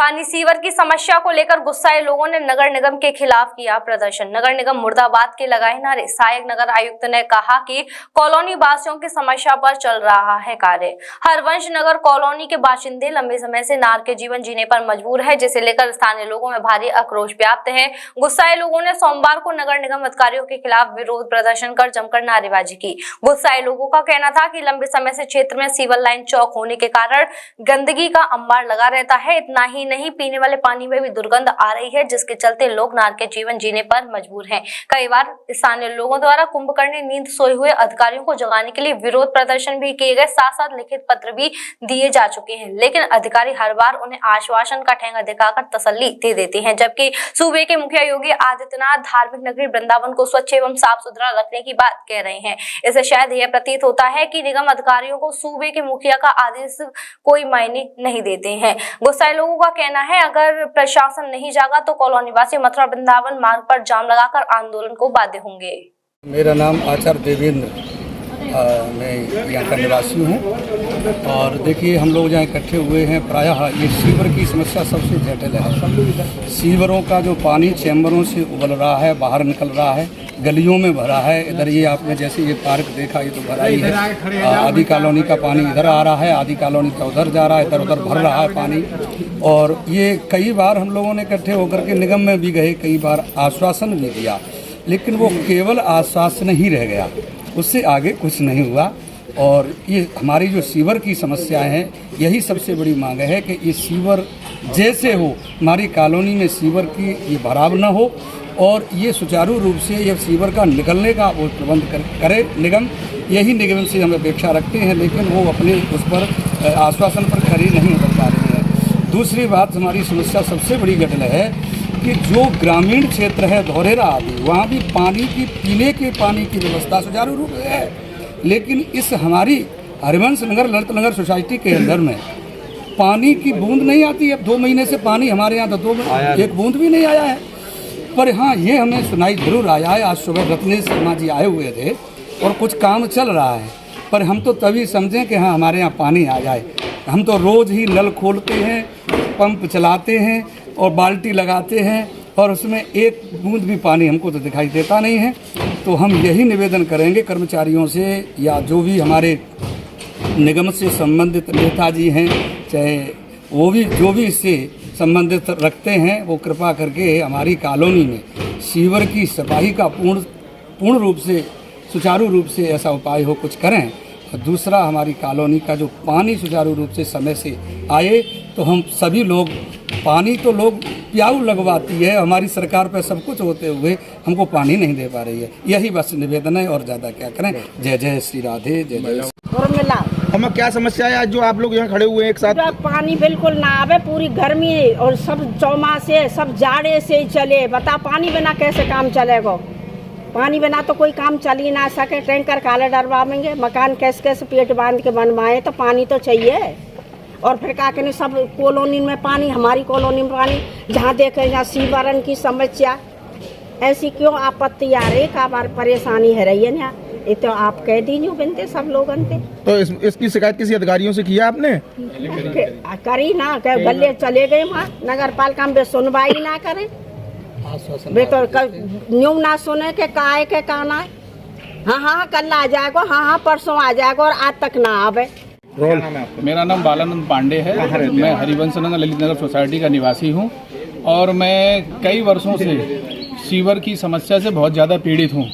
पानी सीवर की समस्या को लेकर गुस्साए लोगों ने नगर निगम के खिलाफ किया प्रदर्शन। नगर निगम मुर्दाबाद के लगाए नारे। सहायक नगर आयुक्त ने कहा कि कॉलोनी वासियों की समस्या पर चल रहा है कार्य। हरवंश नगर कॉलोनी के बाशिंदे लंबे समय से नार के जीवन जीने पर मजबूर है, जिसे लेकर स्थानीय लोगों में भारी आक्रोश व्याप्त है। गुस्साए लोगों ने सोमवार को नगर निगम अधिकारियों के खिलाफ विरोध प्रदर्शन कर जमकर नारेबाजी की। गुस्साए लोगों का कहना था कि लंबे समय से क्षेत्र में सीवर लाइन चौक होने के कारण गंदगी का अंबार लगा रहता है। इतना ही नहीं, पीने वाले पानी में भी दुर्गंध आ रही है, जिसके चलते लोग नार के जीवन जीने पर मजबूर हैं। कई बार स्थानीय लोगों द्वारा कुंभकर्ण नींद सोए हुए अधिकारियों को जगाने के लिए विरोध प्रदर्शन भी किए गए, साथ साथ लिखित पत्र भी दिए जा चुके हैं, लेकिन अधिकारी हर बार उन्हें आश्वासन का ठेंगा दिखाकर तसल्ली दे देते हैं। जबकि सूबे के मुखिया योगी आदित्यनाथ धार्मिक नगरी वृंदावन को स्वच्छ एवं साफ सुथरा रखने की बात कह रहे हैं। इससे शायद यह प्रतीत होता है कि निगम अधिकारियों को सूबे के मुखिया का आदेश कोई मायने नहीं देते हैं। गुस्साए लोगों का कहना है, अगर प्रशासन नहीं जागा तो कॉलोनी वासी मथुरा वृंदावन मार्ग पर जाम लगाकर आंदोलन को बाध्य होंगे। मेरा नाम आचार्य देवेंद्र, मैं यहाँ का निवासी हूँ। और देखिए, हम लोग जहाँ इकट्ठे हुए हैं, प्रायः ये सीवर की समस्या सबसे जटिल है। सीवरों का जो पानी चैम्बरों से उबल रहा है, बाहर निकल रहा है, गलियों में भरा है। इधर ये आपने जैसे ये पार्क देखा, ये तो भरा ही है। आधी कॉलोनी का पानी इधर आ रहा है, आधी कॉलोनी का उधर जा रहा है, इधर उधर भर रहा है पानी। और ये कई बार हम लोगों ने इकट्ठे होकर के निगम में भी गए, कई बार आश्वासन भी दिया, लेकिन वो केवल आश्वासन ही रह गया, उससे आगे कुछ नहीं हुआ। और ये हमारी जो सीवर की समस्याएं हैं, यही सबसे बड़ी मांग है कि ये सीवर जैसे हो, हमारी कॉलोनी में सीवर की ये भराव न हो और ये सुचारू रूप से ये सीवर का निकलने का वो प्रबंध करे निगम। यही निगम से हम अपेक्षा रखते हैं, लेकिन वो अपने उस पर आश्वासन पर खरी नहीं उतर पा रहे हैं। दूसरी बात, हमारी समस्या सबसे बड़ी जटिल है कि जो ग्रामीण क्षेत्र है धौरेरा आदि, वहाँ भी पानी की पीने के पानी की व्यवस्था सुचारू रूप से है, लेकिन इस हमारी हरिवंश नगर ललित नगर सोसाइटी के अंदर में पानी की बूंद नहीं आती। अब 2 महीने से पानी हमारे यहाँ तो एक बूंद भी नहीं आया है। पर हाँ, ये हमें सुनाई जरूर आया है। आज सुबह रत्नेश शर्मा जी आए हुए थे और कुछ काम चल रहा है, पर हम तो तभी समझें कि हाँ हमारे यहाँ पानी आ जाए। हम तो रोज़ ही नल खोलते हैं, पंप चलाते हैं और बाल्टी लगाते हैं, और उसमें एक बूंद भी पानी हमको तो दिखाई देता नहीं है। तो हम यही निवेदन करेंगे कर्मचारियों से, या जो भी हमारे निगम से संबंधित नेताजी हैं, चाहे वो भी जो भी इससे संबंधित रखते हैं, वो कृपा करके हमारी कॉलोनी में सीवर की सफाई का पूर्ण रूप से सुचारू रूप से ऐसा उपाय हो, कुछ करें। और दूसरा, हमारी कॉलोनी का जो पानी सुचारू रूप से समय से आए, तो हम सभी लोग, पानी तो लोग प्याऊ लगवाती है, हमारी सरकार पर सब कुछ होते हुए हमको पानी नहीं दे पा रही है। यही बस निवेदन है, और ज़्यादा क्या करें। जय जय श्री राधे, जय जय। हमें क्या समस्या है आज जो आप लोग यहाँ खड़े हुए हैं एक साथ? पानी बिल्कुल ना आवे, पूरी गर्मी और सब चौमासे सब जाड़े से चले। बता, पानी बिना कैसे काम चलेगा? पानी बिना तो कोई काम चल ही ना सके। टैंकर काले डरवाएंगे, मकान कैसे कैसे पेट बांध के बनवाए, तो पानी तो चाहिए। और फिर क्या कहने, सब कॉलोनी में पानी, हमारी कॉलोनी में पानी, जहाँ देखे जहाँ सीवरन की समस्या। ऐसी क्यों आपत्ति आ रही, का बार परेशानी है रही है ना? ये तो आप कह दीजिए बिनते सब लोगन थे। तो इसकी शिकायत किसी अधिकारियों से किया आपने? करी ना, गले चले गए वहाँ नगर पालिका में, सुनवाई ना करे, वे तो न्यू ना सुने के काय के काना। हाँ कल आ जाएगा, हाँ परसों आ जाएगा, और आज तक ना आवे। मेरा नाम बालानंद पांडे है। मैं हरिवंश नगर ललित नगर सोसाइटी का निवासी हूँ, और मैं कई वर्षों से सीवर की समस्या से बहुत ज़्यादा पीड़ित हूँ।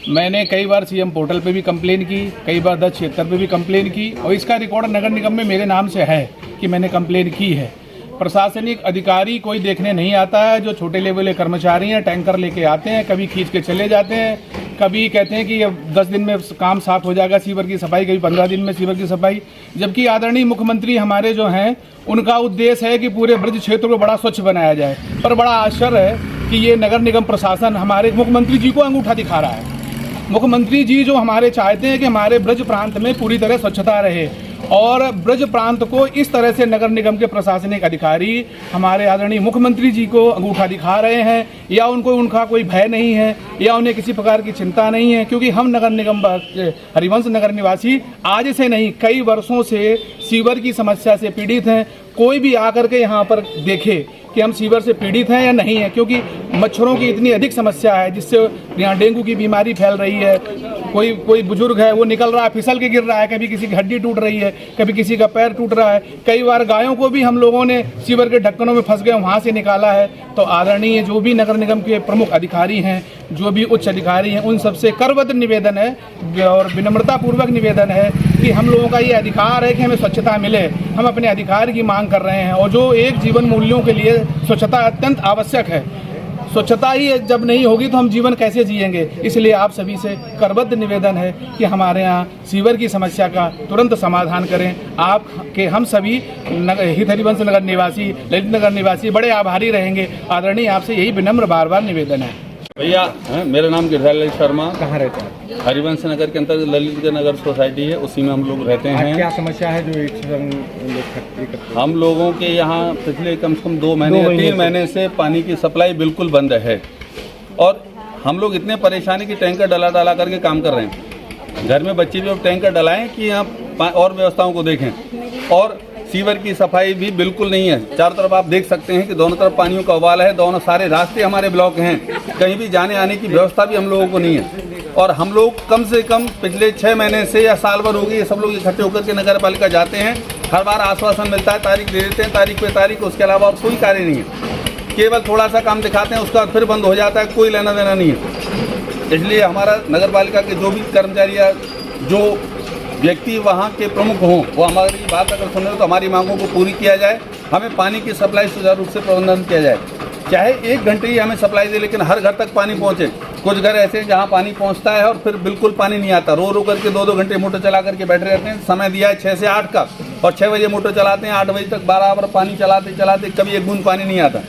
मैंने कई बार सीएम पोर्टल पे भी कंप्लेन की, कई बार 10 क्षेत्र पे भी कंप्लेन की, और इसका रिकॉर्ड नगर निगम में मेरे नाम से है कि मैंने कंप्लेन की है। प्रशासनिक अधिकारी कोई देखने नहीं आता है। जो छोटे लेवल के कर्मचारी हैं, टैंकर लेके आते हैं, कभी खींच के चले जाते हैं, कभी कहते हैं कि अब 10 दिन में काम साफ हो जाएगा सीवर की सफाई, कभी 15 दिन में सीवर की सफाई। जबकि आदरणीय मुख्यमंत्री हमारे जो हैं, उनका उद्देश्य है कि पूरे ब्रज क्षेत्र को बड़ा स्वच्छ बनाया जाए। पर बड़ा आश्चर्य है कि ये नगर निगम प्रशासन हमारे मुख्यमंत्री जी को अंगूठा दिखा रहा है। मुख्यमंत्री जी जो हमारे चाहते हैं कि हमारे ब्रज प्रांत में पूरी तरह स्वच्छता रहे, और ब्रज प्रांत को इस तरह से नगर निगम के प्रशासनिक अधिकारी हमारे आदरणीय मुख्यमंत्री जी को अंगूठा दिखा रहे हैं, या उनको उनका कोई भय नहीं है, या उन्हें किसी प्रकार की चिंता नहीं है, क्योंकि हम नगर निगम हरिवंश नगर निवासी आज से नहीं कई वर्षों से सीवर की समस्या से पीड़ित हैं। कोई भी आकर के यहाँ पर देखे कि हम सीवर से पीड़ित हैं या नहीं है, क्योंकि मच्छरों की इतनी अधिक समस्या है जिससे यहाँ डेंगू की बीमारी फैल रही है। कोई बुजुर्ग है वो निकल रहा है, फिसल के गिर रहा है, कभी किसी की हड्डी टूट रही है, कभी किसी का पैर टूट रहा है। कई बार गायों को भी हम लोगों ने सीवर के ढक्कनों में फंस गए वहाँ से निकाला है। तो आदरणीय जो भी नगर निगम के प्रमुख अधिकारी हैं, जो भी उच्च अधिकारी हैं, उन सबसे करबद्ध निवेदन है और विनम्रतापूर्वक निवेदन है कि हम लोगों का ये अधिकार है कि हमें स्वच्छता मिले। हम अपने अधिकार की मांग कर रहे हैं, और जो एक जीवन मूल्यों के लिए स्वच्छता अत्यंत आवश्यक है। स्वच्छता ही जब नहीं होगी तो हम जीवन कैसे जिएंगे। इसलिए आप सभी से करबद्ध निवेदन है कि हमारे यहाँ सीवर की समस्या का तुरंत समाधान करें। आप के हम सभी हित हरिवंश नगर निवासी, ललित नगर निवासी बड़े आभारी रहेंगे। आदरणीय आपसे यही विनम्र बार बार निवेदन है। भैया मेरा नाम गिरिराज शर्मा। कहाँ रहते हैं? हरिवंश नगर के अंतर्गत ललित नगर सोसाइटी है, उसी में हम लोग रहते हैं। क्या समस्या है जो हम लोगों के यहाँ पिछले कम से कम 2 महीने या 3 महीने से पानी की सप्लाई बिल्कुल बंद है, और हम लोग इतने परेशानी की टैंकर डला करके काम कर रहे हैं। घर में बच्चे भी अब टैंकर डलाएं कि यहाँ और व्यवस्थाओं को देखें, और सीवर की सफाई भी बिल्कुल नहीं है। चारों तरफ आप देख सकते हैं कि दोनों तरफ पानियों का उबाल है, दोनों सारे रास्ते हमारे ब्लॉक हैं, कहीं भी जाने आने की व्यवस्था भी हम लोगों को नहीं है। और हम लोग कम से कम पिछले 6 महीने से या साल भर हो गई, ये सब लोग इकट्ठे होकर के नगर पालिका जाते हैं। हर बार आश्वासन मिलता है, तारीख दे देते हैं, तारीख पे तारीख, उसके अलावा और कोई कार्य नहीं है। केवल थोड़ा सा काम दिखाते हैं, उसके बाद फिर बंद हो जाता है, कोई लेना देना नहीं है। इसलिए हमारा नगर पालिका के जो भी कर्मचारी या जो व्यक्ति वहाँ के प्रमुख हों, वो हमारी बात अगर सुन रहे तो हमारी मांगों को पूरी किया जाए। हमें पानी की सप्लाई सुचारू रूप से प्रबंधन किया जाए, चाहे 1 घंटे ही हमें सप्लाई दे, लेकिन हर घर तक पानी पहुँचे। कुछ घर ऐसे हैं जहाँ पानी पहुँचता है और फिर बिल्कुल पानी नहीं आता, रो करके 2-2 घंटे मोटर चला करके बैठे रहते हैं। समय दिया है 6 से 8 का, और 6 बजे मोटर चलाते हैं, 8 बजे तक बराबर पानी चलाते कभी एक बूंद पानी नहीं आता।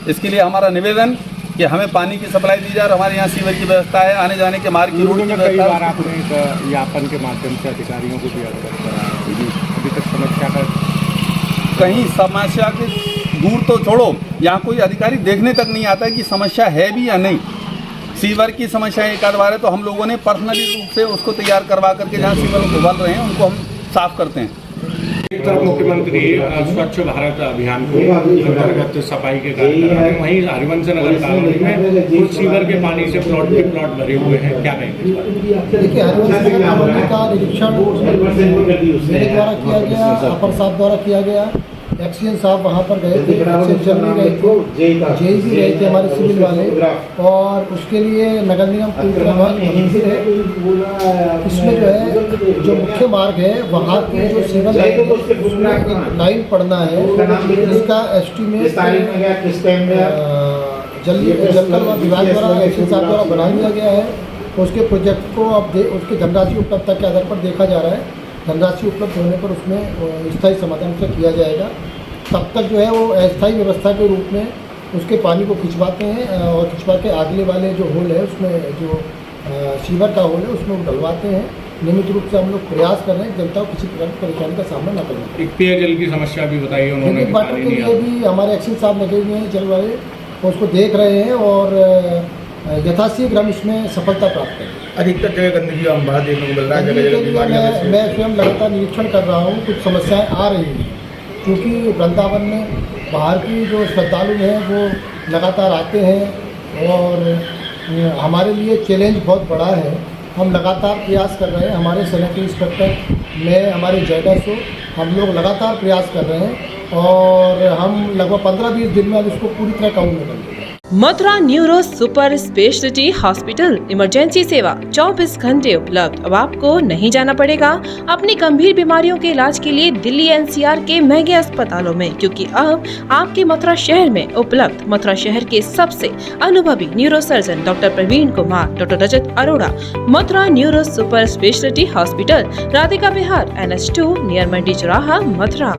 इसके लिए हमारा निवेदन कि हमें पानी की सप्लाई दी जाए। और हमारे यहाँ सीवर की व्यवस्था है, आने जाने के मार्ग की रोड की व्यवस्था है। आपने ज्ञापन के माध्यम से अधिकारियों को भी अवगत कराया, अभी तक समस्या का कहीं समस्या के दूर तो छोड़ो, यहाँ कोई अधिकारी देखने तक नहीं आता है कि समस्या है भी या नहीं। सीवर की समस्या एक आध बार है तो हम लोगों ने पर्सनली रूप से उसको तैयार करवा करके जहाँ सीवर उबल रहे हैं उनको हम साफ करते हैं। एक तरफ मुख्यमंत्री स्वच्छ भारत अभियान के अंतर्गत सफाई के कार्य कर रहे हैं, वहीं हरिवंश नगर कॉलोनी में कुछ सीवर के पानी से प्लॉट के प्लॉट भरे हुए हैं। क्या कहेंगे? देखिए, हरिवंश नगर कॉलोनी का निरीक्षण मेरे द्वारा किया गया, अपर साहब द्वारा किया गया। एक्सीएन साहब वहाँ पर गए थे, एक्सीएन भी गए थे, जेई भी गए थे हमारे सिविल वाले, और उसके लिए नगर निगम पूरी तरह गंभीर है। इसमें जो है जो मुख्य मार्ग है वहाँ की जो सीवर लाइन है उसमें एक लाइन पड़ना है, इसका एस्टीमेट जल विभाग द्वारा एक्सीएन साहब द्वारा बना दिया गया है। उसके प्रोजेक्ट को अब उसकी धनराशि उपलब्धता के आधार पर देखा जा रहा है। धनराशि उपलब्ध होने पर उसमें स्थायी समाधान से किया जाएगा। तब तक जो है वो अस्थायी व्यवस्था के रूप में उसके पानी को खिंचवाते हैं, और खिंचवा के अगले वाले जो होल है उसमें जो सीवर का होल है उसमें डलवाते हैं। नियमित रूप से हम लोग प्रयास कर रहे हैं जनता को किसी प्रकार की परेशानी का सामना न करना। एक पेयजल की समस्या भी बताई उन्होंने। वाटर के लिए भी हमारे एक्सीएन साहब लगे हुए हैं, जल वाले उसको देख रहे हैं और यथाशीघ्र हम इसमें सफलता प्राप्त करें। अधिकतर जगह गंदगी और अम्बाह देखने को मिल रहा है, जगह बीमारियां। मैं स्वयं लगातार निरीक्षण कर रहा हूँ, कुछ समस्याएं आ रही हैं, क्योंकि वृंदावन में बाहर की जो श्रद्धालु हैं वो लगातार आते हैं, और हमारे लिए चैलेंज बहुत बड़ा है। हम लगातार प्रयास कर रहे हैं, हमारे सैनिटरी इंस्पेक्टर में हमारे जेडएसओ हम लोग लगातार प्रयास कर रहे हैं, और हम लगभग 15-20 दिन में अब इसको पूरी तरह काबू में कर लेंगे। Mathura neuro super speciality hospital emergency सेवा 24 घंटे उपलब्ध। अब आपको नहीं जाना पड़ेगा अपनी गंभीर बीमारियों के इलाज के लिए दिल्ली एनसीआर के महंगे अस्पतालों में, क्योंकि अब आपके मथुरा शहर में उपलब्ध मथुरा शहर के सबसे अनुभवी neuro surgeon doctor Praveen Kumar, doctor Rajat Arora. Mathura neuro super speciality hospital, Radhika Vihar, NH2 near Mandi Chauraha, Mathura.